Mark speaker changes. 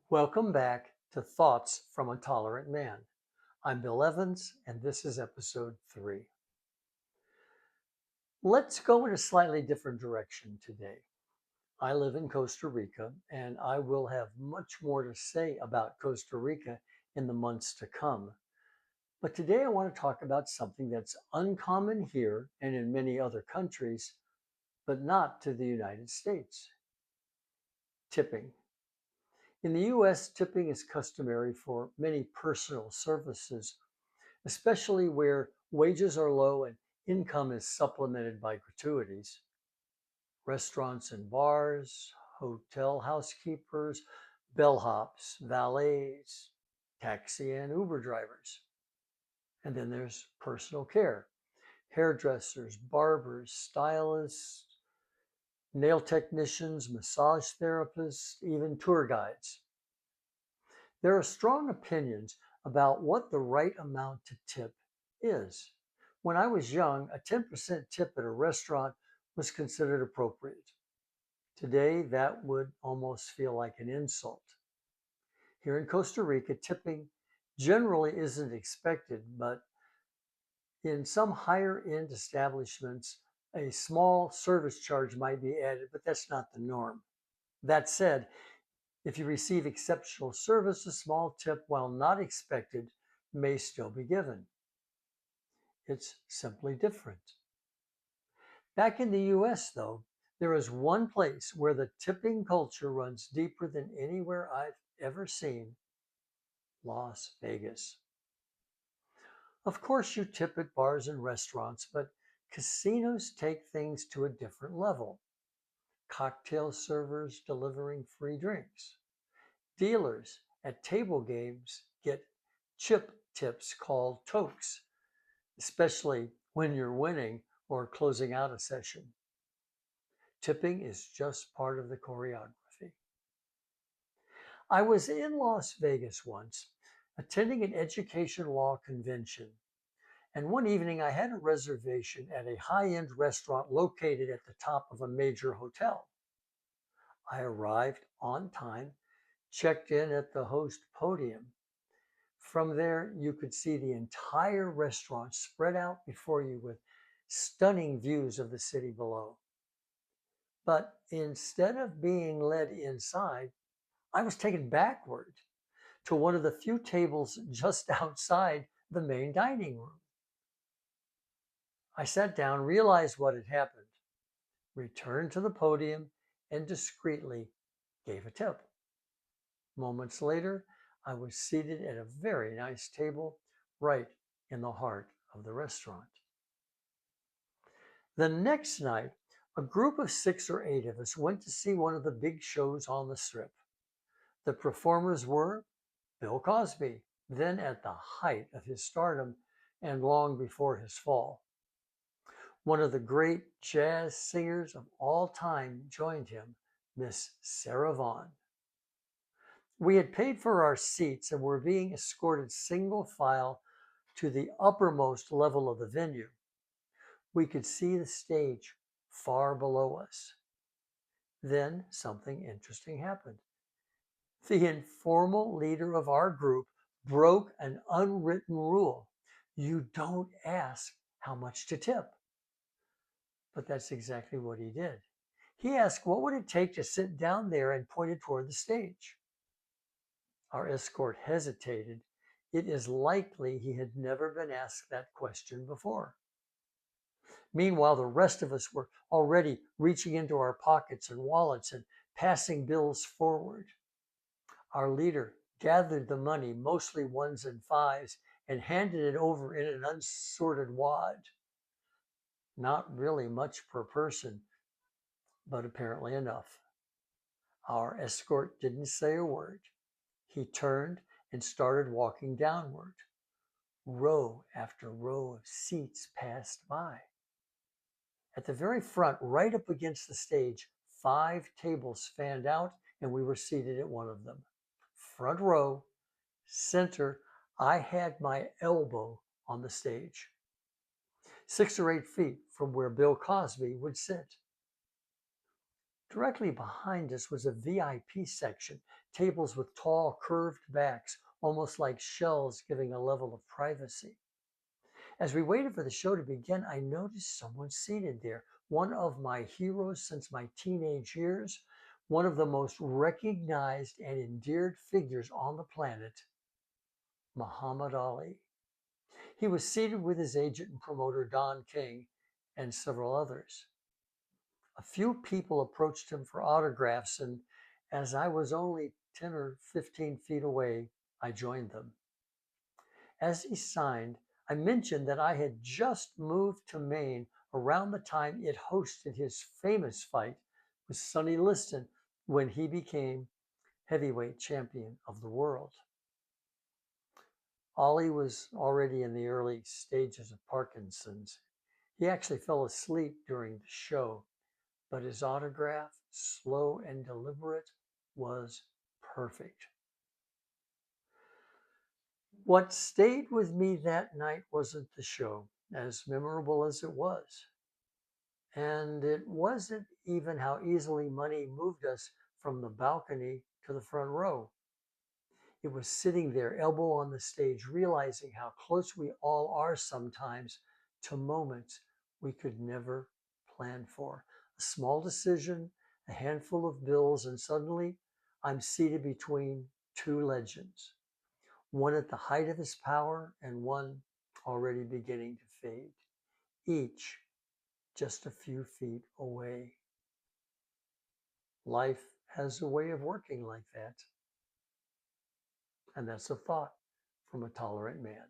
Speaker 1: Welcome back to Thoughts from a Tolerant Man. I'm Bill Evans, and this is episode 3. Let's go in a slightly different direction today. I live in Costa Rica, and I will have much more to say about Costa Rica in the months to come. But today I want to talk about something that's uncommon here and in many other countries, but not to the United States: tipping. In the US, tipping is customary for many personal services, especially where wages are low and income is supplemented by gratuities. Restaurants and bars, hotel housekeepers, bellhops, valets, taxi and Uber drivers. And then there's personal care: hairdressers, barbers, stylists, nail technicians, massage therapists, even tour guides. There are strong opinions about what the right amount to tip is. When I was young, a 10% tip at a restaurant was considered appropriate. Today, that would almost feel like an insult. Here in Costa Rica, tipping generally isn't expected, but in some higher end establishments, a small service charge might be added, but that's not the norm. That said, if you receive exceptional service, a small tip, while not expected, may still be given. It's simply different. Back in the US, though, there is one place where the tipping culture runs deeper than anywhere I've ever seen: Las Vegas. Of course, you tip at bars and restaurants, but casinos take things to a different level. Cocktail servers delivering free drinks. Dealers at table games get chip tips called tokes, especially when you're winning or closing out a session. Tipping is just part of the choreography. I was in Las Vegas once, attending an education law convention, and one evening I had a reservation at a high end restaurant located at the top of a major hotel. I arrived on time, checked in at the host podium. From there, you could see the entire restaurant spread out before you with stunning views of the city below. But instead of being led inside, I was taken backward to one of the few tables just outside the main dining room. I sat down, realized what had happened, returned to the podium, and discreetly gave a tip. Moments later, I was seated at a very nice table right in the heart of the restaurant. The next night, a group of 6 or 8 of us went to see one of the big shows on the strip. The performers were Bill Cosby, then at the height of his stardom and long before his fall. One of the great jazz singers of all time joined him, Miss Sarah Vaughan. We had paid for our seats and were being escorted single file to the uppermost level of the venue. We could see the stage far below us. Then something interesting happened. The informal leader of our group broke an unwritten rule: you don't ask how much to tip. But that's exactly what he did. He asked what would it take to sit down there and pointed toward the stage. Our escort hesitated. It is likely he had never been asked that question before. Meanwhile, the rest of us were already reaching into our pockets and wallets and passing bills forward. Our leader gathered the money, mostly ones and fives, and handed it over in an unsorted wad. Not really much per person, but apparently enough. Our escort didn't say a word. He turned and started walking downward. Row after row of seats passed by. At the very front, right up against the stage, 5 tables fanned out, and we were seated at one of them. Front row, center, I had my elbow on the stage, 6 or 8 feet from where Bill Cosby would sit. Directly behind us was a VIP section, tables with tall, curved backs, almost like shells giving a level of privacy. As we waited for the show to begin, I noticed someone seated there, one of my heroes since my teenage years, one of the most recognized and endeared figures on the planet, Muhammad Ali. He was seated with his agent and promoter, Don King, and several others. A few people approached him for autographs, and as I was only 10 or 15 feet away, I joined them. As he signed, I mentioned that I had just moved to Maine around the time it hosted his famous fight with Sonny Liston when he became heavyweight champion of the world. Ali was already in the early stages of Parkinson's. He actually fell asleep during the show, but his autograph, slow and deliberate, was perfect. What stayed with me that night wasn't the show, as memorable as it was. And it wasn't even how easily money moved us from the balcony to the front row. It was sitting there, elbow on the stage, realizing how close we all are sometimes to moments we could never plan for. A small decision, a handful of bills, and suddenly I'm seated between two legends, one at the height of his power and one already beginning to fade, each just a few feet away. Life has a way of working like that. And that's a thought from a tolerant man.